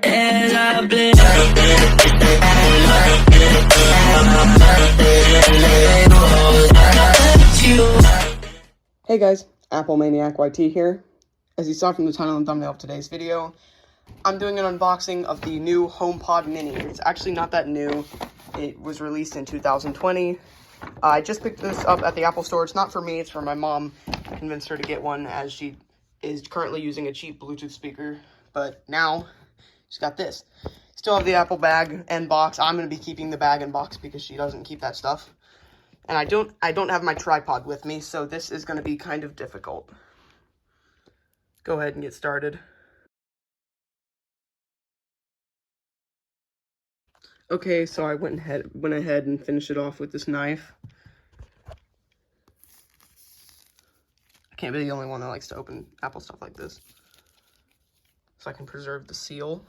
as I blend. Hey guys, Apple Maniac YT here. As you saw from the title and thumbnail of today's video, I'm doing an unboxing of the new HomePod Mini. It's actually not that new. It was released in 2020. I just picked this up at the Apple Store. It's not for me, it's for my mom. I convinced her to get one as she is currently using a cheap Bluetooth speaker. But now, she's got this. Still have the Apple bag and box. I'm going to be keeping the bag and box because she doesn't keep that stuff. And I don't have my tripod with me, so this is going to be kind of difficult. Go ahead and get started. Okay, so I went ahead and finished it off with this knife. I can't be the only one that likes to open Apple stuff like this. So I can preserve the seal.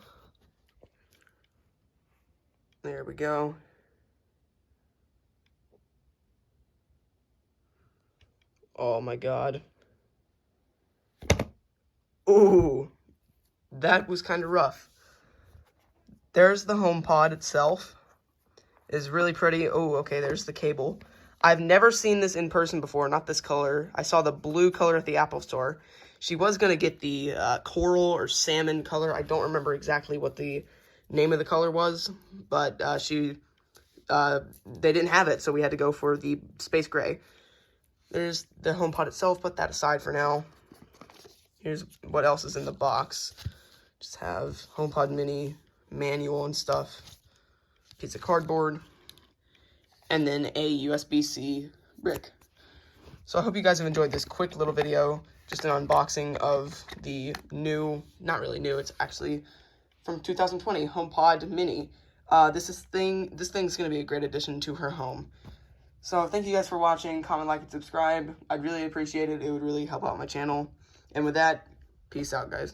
There we go. Oh my god. Ooh, that was kind of rough. There's the HomePod itself. It's really pretty. Oh, okay, there's the cable. I've never seen this in person before, not this color. I saw the blue color at the Apple Store. She was going to get the coral or salmon color. I don't remember exactly what the name of the color was, but they didn't have it, so we had to go for the space gray. There's the HomePod itself. Put that aside for now. Here's what else is in the box. Just have HomePod Mini manual and stuff. Piece of cardboard. And then a USB-C brick. So I hope you guys have enjoyed this quick little video. Just an unboxing of the new, not really new, it's actually from 2020 HomePod Mini. This thing's going to be a great addition to her home. So thank you guys for watching. Comment, like, and subscribe. I'd really appreciate it. It would really help out my channel. And with that, peace out, guys.